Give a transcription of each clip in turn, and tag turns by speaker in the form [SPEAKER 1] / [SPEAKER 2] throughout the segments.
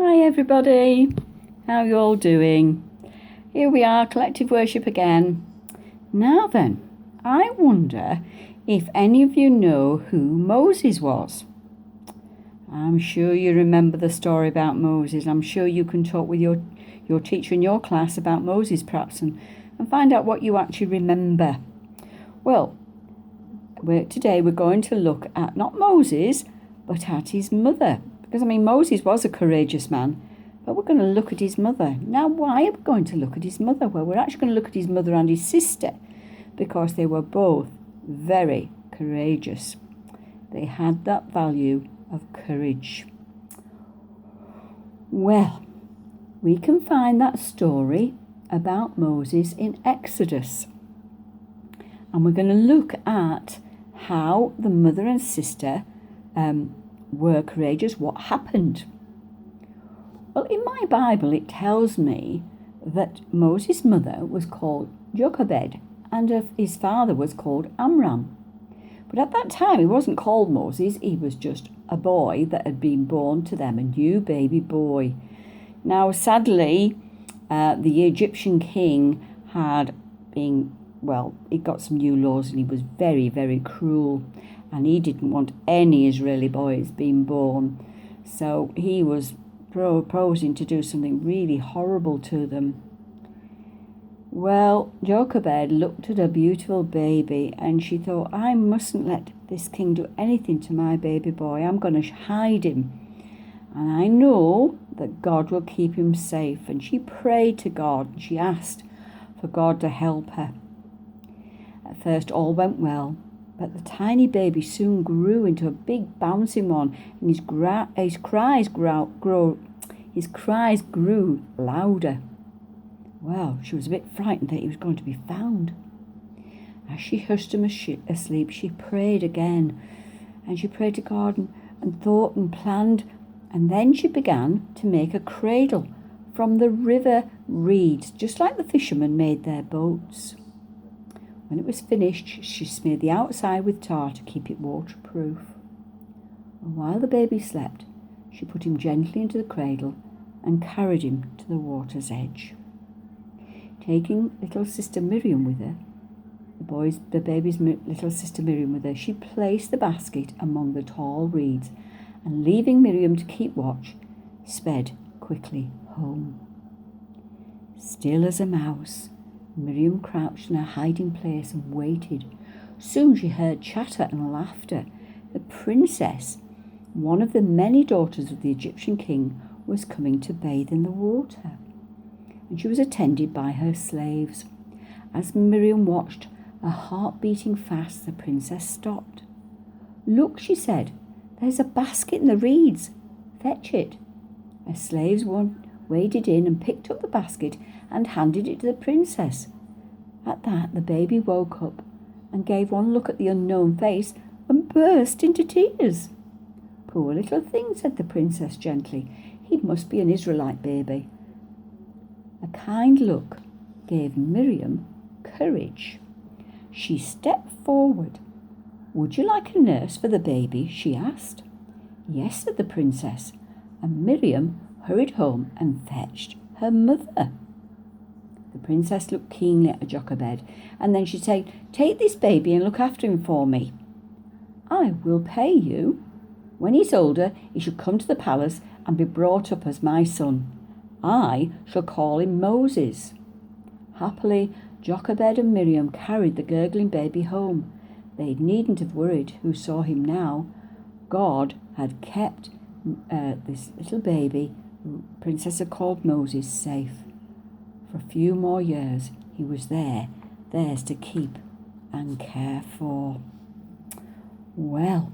[SPEAKER 1] Hi everybody, how you all doing? Here we are, collective worship again. Now then, I wonder if any of you know who Moses was. I'm sure you remember the story about Moses. I'm sure you can talk with your teacher in your class about Moses perhaps and find out what you actually remember. Well, today we're going to look at not Moses, but at his mother. Because, Moses was a courageous man, but we're going to look at his mother. Now, why are we going to look at his mother? Well, we're actually going to look at his mother and his sister because they were both very courageous. They had that value of courage. Well, we can find that story about Moses in Exodus. And we're going to look at how the mother and sister were courageous, what happened. Well, in my Bible it tells me that Moses' mother was called Jochebed and his father was called Amram. But at that time he wasn't called Moses, he was just a boy that had been born to them, a new baby boy. Now sadly, the Egyptian king had been, he got some new laws and he was very, very cruel. And he didn't want any Israeli boys being born. So he was proposing to do something really horrible to them. Well, Jochebed looked at a beautiful baby and she thought, I mustn't let this king do anything to my baby boy. I'm going to hide him. And I know that God will keep him safe. And she prayed to God and she asked for God to help her. At first all went well. But the tiny baby soon grew into a big bouncing one, and his cries grew louder. Well, she was a bit frightened that he was going to be found. As she hushed him asleep, she prayed again, and she prayed to God and thought and planned, and then she began to make a cradle from the river reeds, just like the fishermen made their boats. When it was finished, she smeared the outside with tar to keep it waterproof. And while the baby slept, she put him gently into the cradle and carried him to the water's edge. Taking little sister Miriam with her, the baby's little sister Miriam with her, she placed the basket among the tall reeds and, leaving Miriam to keep watch, sped quickly home. Still as a mouse, Miriam crouched in her hiding place and waited. Soon she heard chatter and laughter. The princess, one of the many daughters of the Egyptian king, was coming to bathe in the water, and she was attended by her slaves. As Miriam watched, her heart beating fast, the princess stopped. Look, she said, there's a basket in the reeds. Fetch it. Her slaves waded in and picked up the basket and handed it to the princess. At that, the baby woke up and gave one look at the unknown face and burst into tears. Poor little thing, said the princess gently. He must be an Israelite baby. A kind look gave Miriam courage. She stepped forward. Would you like a nurse for the baby? She asked. Yes, said the princess, and Miriam hurried home and fetched her mother. The princess looked keenly at Jochebed, and then she said, take this baby and look after him for me. I will pay you. When he's older, he shall come to the palace and be brought up as my son. I shall call him Moses. Happily, Jochebed and Miriam carried the gurgling baby home. They needn't have worried who saw him now. God had kept this little baby, Princess had called Moses, safe. For a few more years, he was theirs to keep and care for. Well,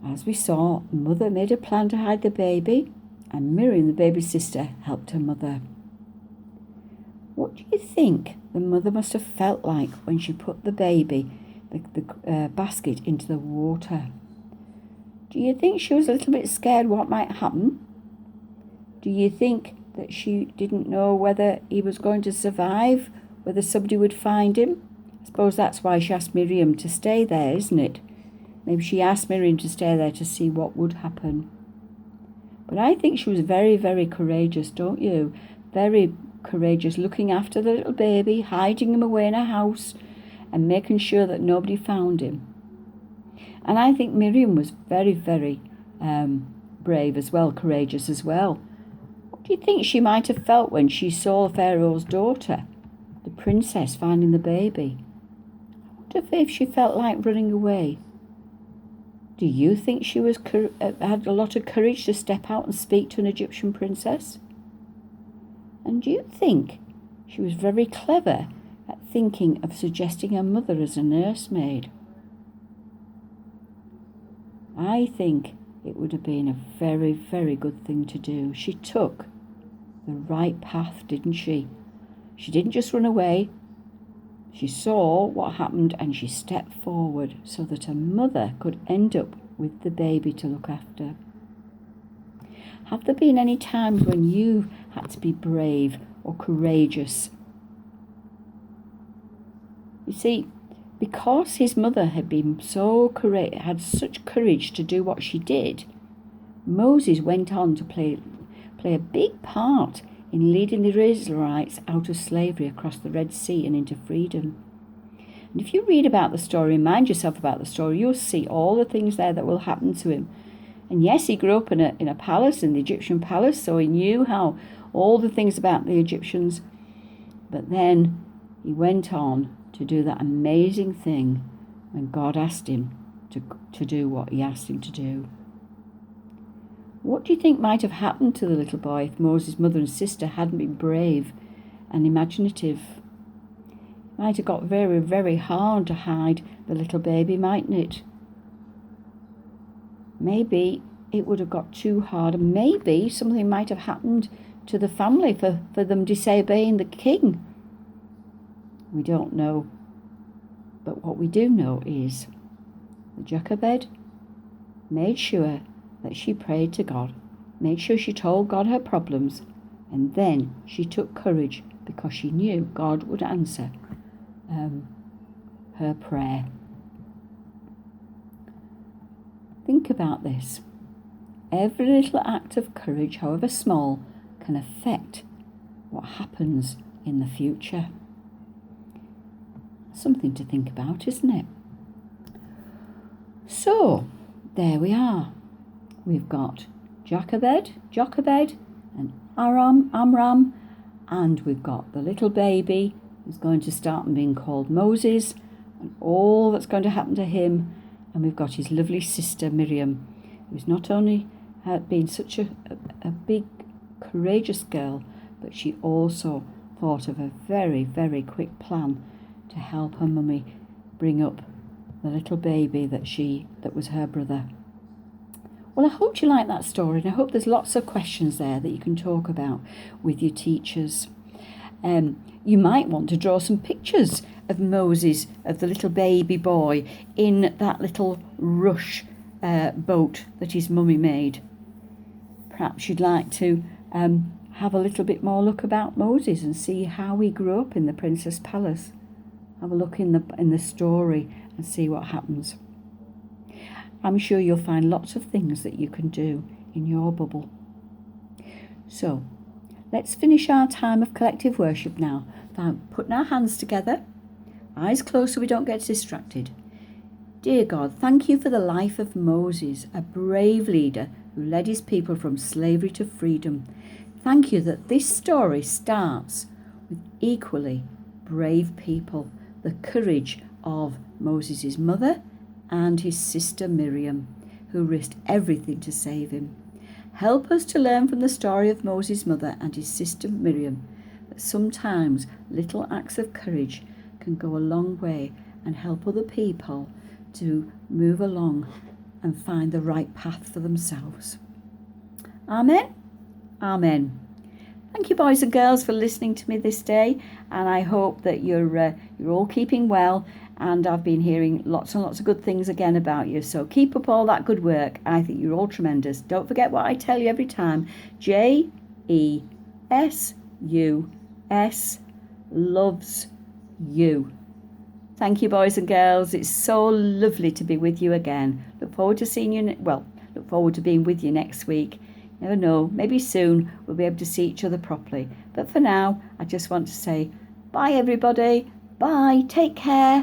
[SPEAKER 1] as we saw, Mother made a plan to hide the baby, and Miriam, the baby's sister, helped her mother. What do you think the mother must have felt like when she put the baby, the basket, into the water? Do you think she was a little bit scared what might happen? Do you think that she didn't know whether he was going to survive, whether somebody would find him? I suppose that's why she asked Miriam to stay there, isn't it? Maybe she asked Miriam to stay there to see what would happen. But I think she was very, very courageous, don't you? Very courageous, looking after the little baby, hiding him away in a house and making sure that nobody found him. And I think Miriam was very, very brave as well, courageous as well. What do you think she might have felt when she saw Pharaoh's daughter, the princess, finding the baby? I wonder if she felt like running away. Do you think she had a lot of courage to step out and speak to an Egyptian princess? And do you think she was very clever at thinking of suggesting her mother as a nursemaid? I think it would have been a very, very good thing to do. She took the right path, didn't she? She didn't just run away. She saw what happened and she stepped forward so that her mother could end up with the baby to look after. Have there been any times when you've had to be brave or courageous? You see, because his mother had been had such courage to do what she did, Moses went on to play a big part in leading the Israelites out of slavery across the Red Sea and into freedom. And if you read about the story, remind yourself about the story, you'll see all the things there that will happen to him. And yes, he grew up in a palace, in the Egyptian palace, so he knew how all the things about the Egyptians. But then he went on to do that amazing thing when God asked him to do what he asked him to do. What do you think might have happened to the little boy if Moses' mother and sister hadn't been brave and imaginative? It might have got very, very hard to hide the little baby, mightn't it? Maybe it would have got too hard, and maybe something might have happened to the family for them disobeying the king. We don't know. But what we do know is that Jochebed made sure that she prayed to God, made sure she told God her problems, and then she took courage because she knew God would answer her prayer. Think about this. Every little act of courage, however small, can affect what happens in the future. Something to think about, isn't it? So, there we are. We've got Jochebed, and Amram, and we've got the little baby who's going to start being called Moses, and all that's going to happen to him. And we've got his lovely sister Miriam, who's not only had been such a big, courageous girl, but she also thought of a very, very quick plan to help her mummy bring up the little baby that was her brother. Well, I hope you like that story, and I hope there's lots of questions there that you can talk about with your teachers. You might want to draw some pictures of Moses, of the little baby boy, in that little rush boat that his mummy made. Perhaps you'd like to have a little bit more look about Moses and see how he grew up in the Princess Palace. Have a look in the story and see what happens. I'm sure you'll find lots of things that you can do in your bubble. So, let's finish our time of collective worship now by putting our hands together, eyes closed so we don't get distracted. Dear God, thank you for the life of Moses, a brave leader who led his people from slavery to freedom. Thank you that this story starts with equally brave people, the courage of Moses' mother and his sister Miriam, who risked everything to save him. Help us to learn from the story of Moses' mother and his sister Miriam that sometimes little acts of courage can go a long way and help other people to move along and find the right path for themselves. Amen? Amen. Thank you, boys and girls, for listening to me this day, and I hope that you're all keeping well, and I've been hearing lots and lots of good things again about you, so keep up all that good work. I think you're all tremendous. Don't forget what I tell you every time. JESUS loves you. Thank you, boys and girls. It's so lovely to be with you again. Look forward to being with you next week. Never know, maybe soon we'll be able to see each other properly. But for now, I just want to say bye, everybody. Bye, take care.